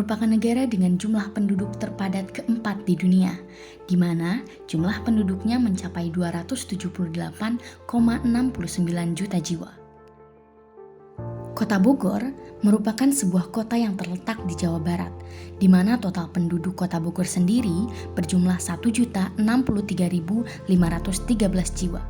merupakan negara dengan jumlah penduduk terpadat keempat di dunia, di mana jumlah penduduknya mencapai 278,69 juta jiwa. Kota Bogor merupakan sebuah kota yang terletak di Jawa Barat, di mana total penduduk Kota Bogor sendiri berjumlah 1.063.513 jiwa.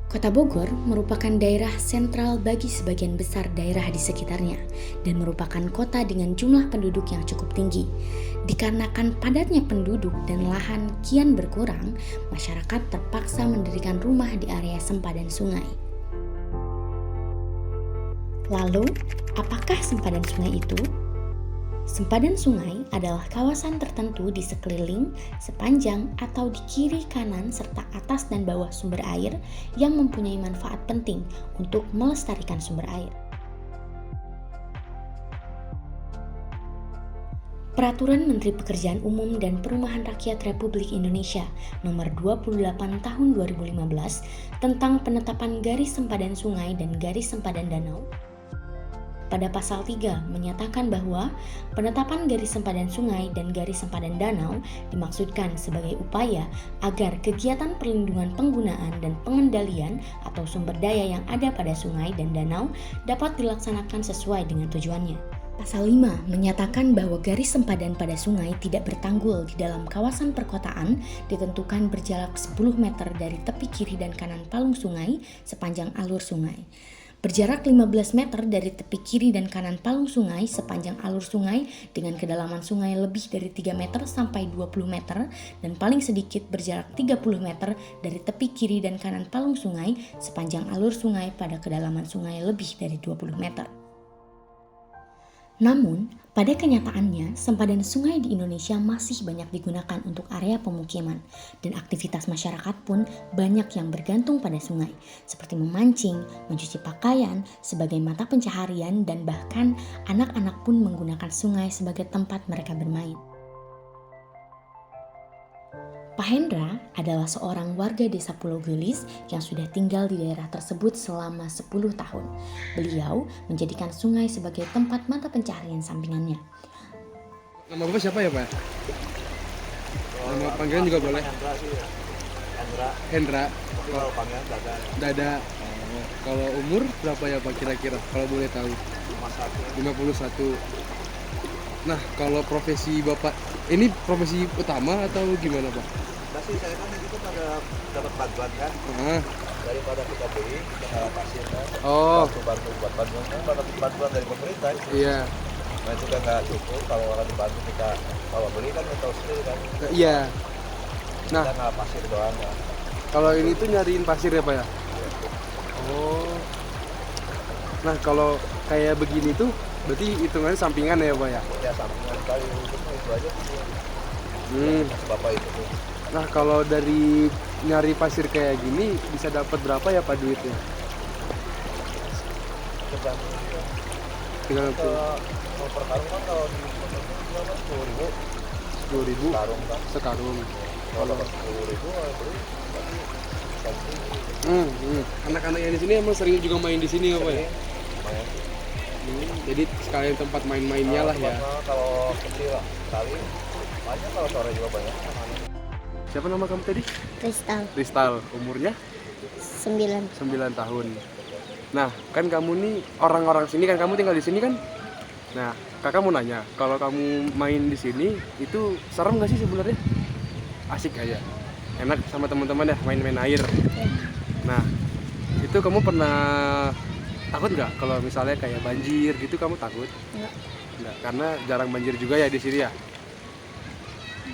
Kota Bogor merupakan daerah sentral bagi sebagian besar daerah di sekitarnya dan merupakan kota dengan jumlah penduduk yang cukup tinggi. Dikarenakan padatnya penduduk dan lahan kian berkurang, masyarakat terpaksa mendirikan rumah di area sempadan sungai. Lalu, apakah sempadan sungai itu? Sempadan sungai adalah kawasan tertentu di sekeliling, sepanjang, atau di kiri kanan serta atas dan bawah sumber air yang mempunyai manfaat penting untuk melestarikan sumber air. Peraturan Menteri Pekerjaan Umum dan Perumahan Rakyat Republik Indonesia Nomor 28 Tahun 2015 tentang penetapan garis sempadan sungai dan garis sempadan danau pada pasal 3 menyatakan bahwa penetapan garis sempadan sungai dan garis sempadan danau dimaksudkan sebagai upaya agar kegiatan perlindungan penggunaan dan pengendalian atau sumber daya yang ada pada sungai dan danau dapat dilaksanakan sesuai dengan tujuannya. Pasal 5 menyatakan bahwa garis sempadan pada sungai tidak bertanggul di dalam kawasan perkotaan ditentukan berjarak 10 meter dari tepi kiri dan kanan palung sungai sepanjang alur sungai. Berjarak 15 meter dari tepi kiri dan kanan palung sungai sepanjang alur sungai dengan kedalaman sungai lebih dari 3 meter sampai 20 meter dan paling sedikit berjarak 30 meter dari tepi kiri dan kanan palung sungai sepanjang alur sungai pada kedalaman sungai lebih dari 20 meter. Namun, pada kenyataannya, sempadan sungai di Indonesia masih banyak digunakan untuk area pemukiman dan aktivitas masyarakat pun banyak yang bergantung pada sungai, seperti memancing, mencuci pakaian, sebagai mata pencaharian dan bahkan anak-anak pun menggunakan sungai sebagai tempat mereka bermain. Pak Hendra adalah seorang warga desa Pulau Gelis yang sudah tinggal di daerah tersebut selama 10 tahun. Beliau menjadikan sungai sebagai tempat mata pencaharian sampingannya. Nama Bapak siapa ya, Pak? Nama panggilan juga boleh? Hendra. Kalau panggilan Dada. Kalau umur berapa ya, Pak, kira-kira? Kalau boleh tahu? 51. Nah, kalau profesi Bapak, ini profesi utama atau gimana, Pak? Tapi saya kan itu kan ada dapat bantuan kan, daripada kita beli, kita salah pasir kan. Oh. Bantu buat bantuan kan, bantuan dari pemerintah. Iya. Nah itu kan nggak cukup kalau orang dibantu kita, kalau beli kan kita tahu sendiri kan. Iya. Nah, kita nggak pasir doang kan. Kalau ini tuh nyariin pasir ya, Pak ya? Oh. Nah, kalau kayak begini tuh berarti hitungannya sampingan ya, Pak ya? Ya sampingan kali itu aja. Bapak itu tuh. Nah, kalau dari nyari pasir kayak gini bisa dapat berapa ya, Pak, duitnya? Tergantung. Kalau per karung kan kalau di berapa 10.000. 10.000 karung kan. sekarung. Kalau dapat 10.000 beli berarti Anak-anak yang di sini emang sering juga main di sini ya, Pak ya? main. Jadi sekalian tempat main-mainnya lah ya. Kalau kecil kali banyak, kalau sore juga banyak. Siapa nama kamu tadi? Kristal Umurnya 9. 9 tahun. Nah, kan kamu nih orang-orang sini kan, kamu tinggal di sini kan? Nah, kakak mau nanya, kalau kamu main di sini itu serem nggak sih sebenarnya? Asik aja, enak sama teman-teman ya main-main air. Nah, itu kamu pernah takut nggak kalau misalnya kayak banjir gitu, kamu takut? Enggak, karena jarang banjir juga ya di sini ya.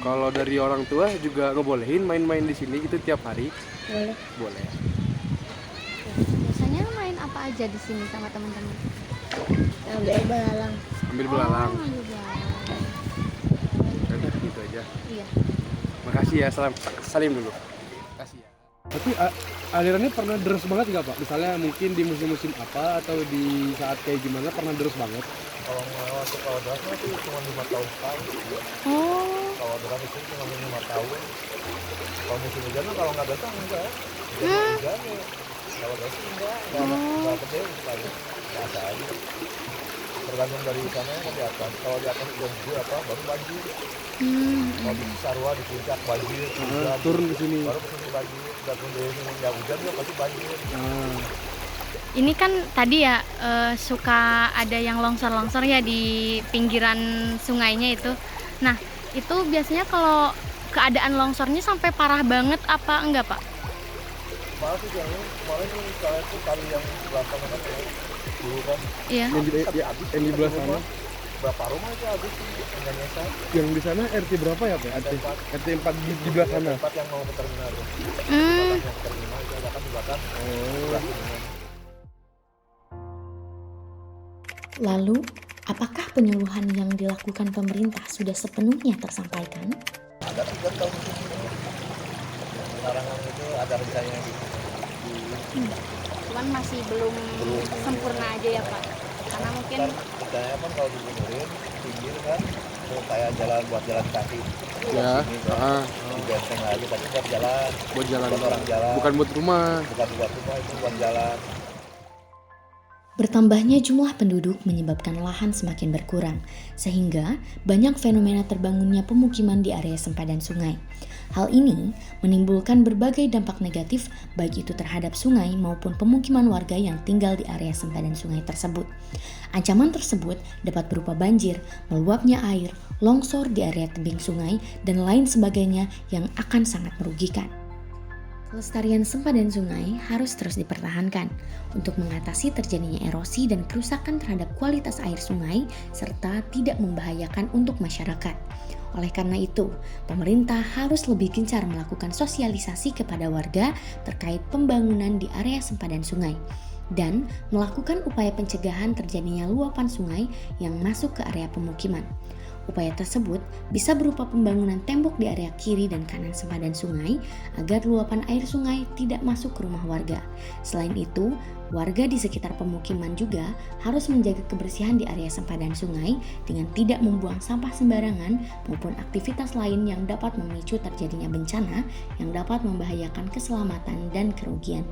Kalau dari orang tua juga ngebolehin main-main di sini gitu tiap hari? Boleh. Biasanya main apa aja di sini sama teman-teman? Ambil belalang. Ambil belalang. Ambil belalang. Udah gitu aja. Iya. Makasih ya, salim dulu. Makasih ya. Tapi alirannya pernah deras banget nggak, Pak? Misalnya mungkin di musim-musim apa atau di saat kayak gimana pernah deras banget? Kalau deras itu cuma 5 tahun sekali. Oh. Kalau deras itu cuma 5 tahun. Kalau musim hujan kalau nggak datang enggak. Hujan kalau deras enggak ada gede sekali. Biasa aja. tergantung dari sana kan di atas. Kalau di atas hujan gede baru banjir. Kalau di Cisarua di puncak banjir, hujan, turun ke sini. baru kesini banjir. Dan dari sini ya hujan juga pasti banjir. Ini kan tadi ya suka ada yang longsor-longsor ya di pinggiran sungainya itu. Nah, itu biasanya kalau keadaan longsornya sampai parah banget apa enggak, Pak? Malah sih kemarin misalnya itu kali yang belakang kan ya, dulu kan Iya. Yang di belah sana. berapa rumah itu habis Indonesia. Yang di sana RT berapa ya, Pak? RT 4 di belah sana. Tempat yang mau ke terminal itu. Hmm. Yang ke terminal itu ada kan di belakang. Belah sini. Lalu, apakah penyuluhan yang dilakukan pemerintah sudah sepenuhnya tersampaikan? Ada 3 tahun itu larangan itu ada rencananya gitu. Cuman masih belum sempurna aja ya, Pak. Karena mungkin Rencananya kan kalau dibenerin pinggir kan mau kayak jalan buat jalan kaki. Ya. Sini kan di benteng lagi tapi buat jalan. Buat jalan. Buat orang jalan. Bukan buat rumah. Bukan buat rumah itu buat jalan. Bertambahnya jumlah penduduk menyebabkan lahan semakin berkurang, sehingga banyak fenomena terbangunnya pemukiman di area sempadan sungai. Hal ini menimbulkan berbagai dampak negatif, baik itu terhadap sungai maupun pemukiman warga yang tinggal di area sempadan sungai tersebut. Ancaman tersebut dapat berupa banjir, meluapnya air, longsor di area tebing sungai, dan lain sebagainya yang akan sangat merugikan. Kelestarian sempadan sungai harus terus dipertahankan untuk mengatasi terjadinya erosi dan kerusakan terhadap kualitas air sungai serta tidak membahayakan untuk masyarakat. Oleh karena itu, pemerintah harus lebih gencar melakukan sosialisasi kepada warga terkait pembangunan di area sempadan sungai dan melakukan upaya pencegahan terjadinya luapan sungai yang masuk ke area pemukiman. Upaya tersebut bisa berupa pembangunan tembok di area kiri dan kanan sempadan sungai agar luapan air sungai tidak masuk ke rumah warga. Selain itu, warga di sekitar pemukiman juga harus menjaga kebersihan di area sempadan sungai dengan tidak membuang sampah sembarangan maupun aktivitas lain yang dapat memicu terjadinya bencana yang dapat membahayakan keselamatan dan kerugian.